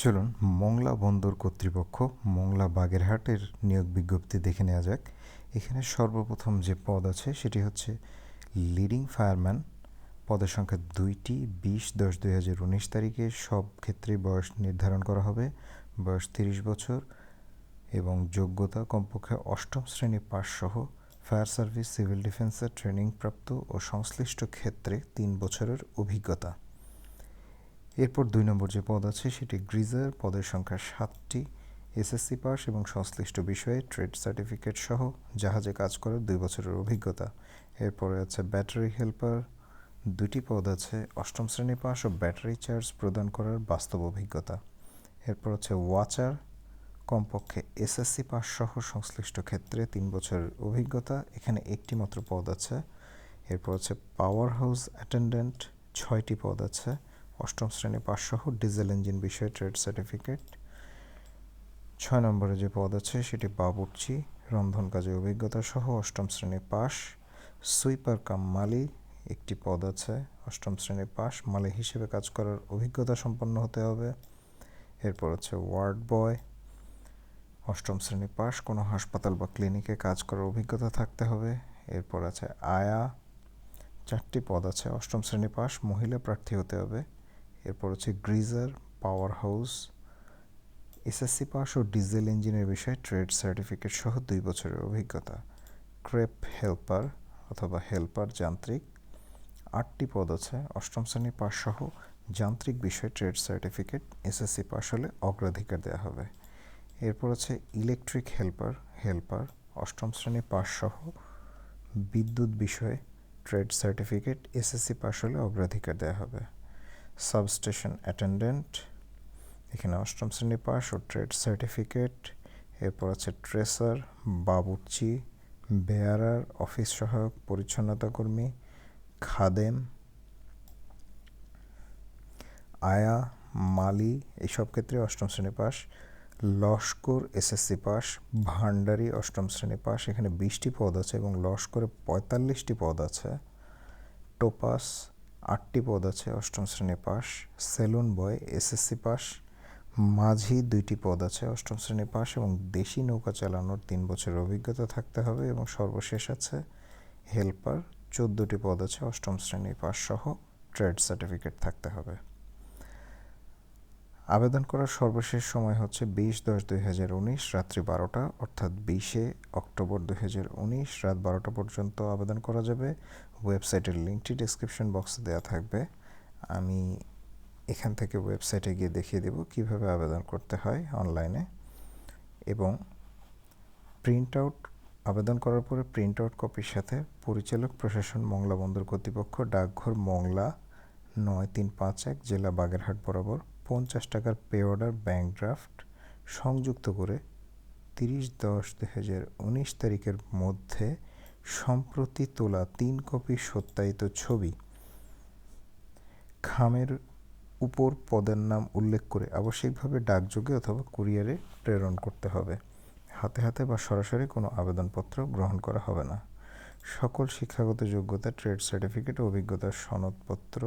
চলুন মংলা বন্দর কর্তৃপক্ষ মংলা বাগেরহাটের নিয়োগ বিজ্ঞপ্তি দেখে নেওয়া যাক। এখানে সর্বপ্রথম যে পদ আছে সেটি হচ্ছে লিডিং ফায়ারম্যান। পদের সংখ্যা 2টি, 20/10/2019 তারিখে। সব ক্ষেত্রেই বয়স নির্ধারণ করা হবে। বয়স 30 বছর এবং যোগ্যতা কমপক্ষে 8ম শ্রেণী পাস সহ ফায়ার সার্ভিস, সিভিল ডিফেন্সের ট্রেনিংপ্রাপ্ত ও সংশ্লিষ্ট ক্ষেত্রে 3 বছরের অভিজ্ঞতা। এরপর 2 নম্বর যে পদ আছে সেটি গ্রিজার। পদের সংখ্যা 7টি, এসএসসি পাস এবং সংশ্লিষ্ট বিষয়ে ট্রেড সার্টিফিকেট সহ জাহাজে কাজ করার 2 বছরের অভিজ্ঞতা। এরপরে আছে ব্যাটারি হেল্পার। 2টি পদ আছে, 8ম শ্রেণী পাস ও ব্যাটারি চার্জ প্রদান করার বাস্তব অভিজ্ঞতা। এরপর হচ্ছে ওয়াচার, কমপক্ষে এসএসসি পাস সহ সংশ্লিষ্ট ক্ষেত্রে 3 বছরের অভিজ্ঞতা। এখানে একটি মাত্র পদ আছে। এরপর হচ্ছে পাওয়ার হাউস অ্যাটেন্ডেন্ট। 6টি পদ আছে, 8ম শ্রেণী পাস সহ ডিজেল ইঞ্জিন বিষয়ে ট্রেড সার্টিফিকেট। 6 নম্বরে যে পদ আছে সেটি বাবুর্চি, রন্ধন কাজে অভিজ্ঞতা সহ 8ম শ্রেণী পাস। সুইপার কাম মালি, একটি পদ আছে, 8ম শ্রেণী পাস, মালি হিসেবে কাজ করার অভিজ্ঞতা সম্পন্ন হতে হবে। এরপর হচ্ছে ওয়ার্ড বয়, 8ম শ্রেণী পাস, কোনো হাসপাতাল বা ক্লিনিকে কাজ করার অভিজ্ঞতা থাকতে হবে। এরপর আছে আয়া, 4টি পদ আছে, 8ম শ্রেণী পাস, মহিলা প্রার্থী হতে হবে। এরপর হচ্ছে greaser, power house, SSC pass ও ডিজেল ইঞ্জিনের বিষয়ে ট্রেড সার্টিফিকেট সহ 2 বছরের অভিজ্ঞতা। ক্রেপ হেল্পার অথবা হেল্পার যান্ত্রিক, 8টি পদ আছে, 8ম শ্রেণী পাস সহ যান্ত্রিক বিষয়ে ট্রেড সার্টিফিকেট, এসএসসি পাস হলে অগ্রাধিকার দেওয়া হবে। এরপর আছে ইলেকট্রিক হেল্পার, 8ম শ্রেণী পাস সহ বিদ্যুৎ বিষয়ে ট্রেড সার্টিফিকেট, এসএসসি পাস হলে অগ্রাধিকার দেওয়া হবে। সাবস্টেশন অ্যাটেন্ডেন্ট, এখানে 8ম শ্রেণী পাস ও ট্রেড সার্টিফিকেট। এরপর আছে ট্রেসার, বাবুর্চি, বেয়ারার, অফিস সহায়ক, পরিচ্ছন্নতা কর্মী, খাদেম, আয়া, মালি, এইসব ক্ষেত্রে 8ম শ্রেণী পাস। লস্কর, এসএসসি পাস। ভান্ডারি, 8ম শ্রেণী পাস। এখানে 20টি পদ আছে এবং লস্করে 45টি পদ আছে। টোপাস, 8টি পদ আছে, 8ম শ্রেণী পাস। সেলুন বয়, এসএসসি পাস। মাঝি, 2টি পদ আছে, 8ম শ্রেণী পাস এবং দেশি নৌকা চালানোর 3 বছরের অভিজ্ঞতা থাকতে হবে। এবং সর্বশেষ আছে হেল্পার, 14টি পদ আছে, 8ম শ্রেণী পাস সহ ট্রেড সার্টিফিকেট থাকতে হবে। আবেদন করার সর্বশেষ সময় হচ্ছে 20/10/2019 রাত্রি 12টা, অর্থাৎ 20শে অক্টোবর 2019 রাত 12টা পর্যন্ত আবেদন করা যাবে। ওয়েবসাইটের লিঙ্কটি ডেসক্রিপশন বক্সে দেওয়া থাকবে। আমি এখান থেকে ওয়েবসাইটে গিয়ে দেখিয়ে দেব কিভাবে আবেদন করতে হয় অনলাইনে। এবং আবেদন করার পরে প্রিন্ট আউট কপির সাথে পরিচালক প্রশাসন মংলা বন্দর কর্তৃপক্ষ, ডাকঘর মংলা 9351, জেলা বাগেরহাট বরাবর 50 টাকার পে অর্ডার ব্যাংক ড্রাফট সংযুক্ত করে 30/10/2019 তারিখের মধ্যে সম্প্রতি তোলা 3 কপি সত্যায়িত ছবি খামের উপর পদের নাম উল্লেখ করে আবশ্যিকভাবে ডাকযোগে অথবা কুরিয়ারে প্রেরণ করতে হবে। হাতে হাতে বা সরাসরি কোনো আবেদনপত্র গ্রহণ করা হবে না। সকল শিক্ষাগত যোগ্যতা, ট্রেড সার্টিফিকেট ও অভিজ্ঞতার সনদপত্র,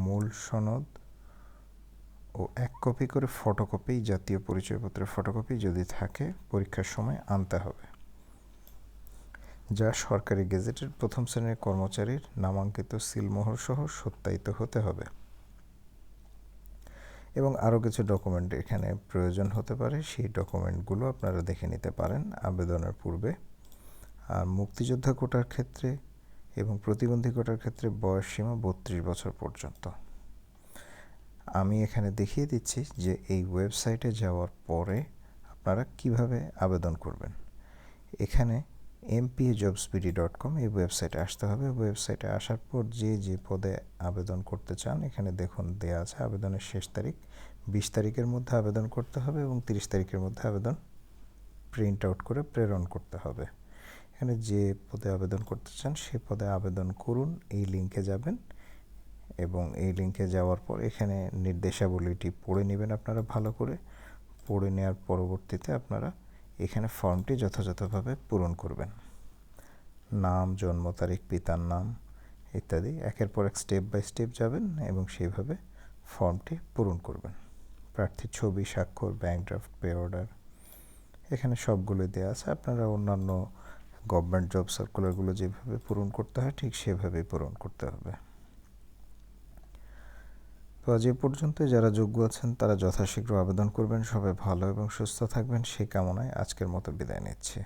মূল সনদ ও 1 কপি করে ফটোকপি, জাতীয় পরিচয়পত্রের ফটোকপি যদি থাকে পরীক্ষার সময় আনতে হবে, যা সরকারি গেজেটের 1ম শ্রেণীর কর্মচারীর নামাঙ্কিত সিলমোহর সহ সত্যায়িত হতে হবে। এবং আরও কিছু ডকুমেন্ট এখানে প্রয়োজন হতে পারে, সেই ডকুমেন্টগুলো আপনারা দেখে নিতে পারেন আবেদনের পূর্বে। আর মুক্তিযোদ্ধা কোটার ক্ষেত্রে এবং প্রতিবন্ধী কোটার ক্ষেত্রে বয়সসীমা 32 বছর পর্যন্ত। আমি এখানে দেখিয়ে দিচ্ছি যে এই ওয়েবসাইটে যাওয়ার পরে আপনারা কিভাবে আবেদন করবেন। এখানে mpajobsbd.com এই ওয়েবসাইটে আসতে হবে। ওয়েবসাইটে আসার পর যে পদে আবেদন করতে চান এখানে দেখুন দেয়া আছে আবেদনের শেষ তারিখ 20 তারিখের মধ্যে আবেদন করতে হবে এবং 30 তারিখের মধ্যে আবেদন প্রিন্ট আউট করে প্রেরণ করতে হবে। এখানে যে পদে আবেদন করতে চান সে পদে আবেদন করুন, এই লিঙ্কে যাবেন এবং এই লিঙ্কে যাওয়ার পর এখানে নির্দেশাবলীটি পড়ে নেবেন আপনারা ভালো করে। পড়ে নেওয়ার পরবর্তীতে আপনারা এখানে ফর্মটি যথাযথভাবে পূরণ করবেন। নাম, জন্ম তারিখ, পিতার নাম ইত্যাদি একের পর এক স্টেপ বাই স্টেপ যাবেন এবং সেইভাবে ফর্মটি পূরণ করবেন। প্রার্থীর ছবি, স্বাক্ষর, ব্যাংক ড্রাফট, পে অর্ডার, এখানে সবগুলোই দেওয়া আছে। আপনারা অন্যান্য গভর্নমেন্ট জব সার্কুলারগুলো যেভাবে পূরণ করতে হয় ঠিক সেভাবেই পূরণ করতে হবে। তো আজ এ পর্যন্ত। যারা যোগ্য আছেন তারা যথাশীঘ্র আবেদন করবেন। সবাই ভালো এবং সুস্থ থাকবেন সেই কামনায় আজকের মতো বিদায় নিচ্ছি।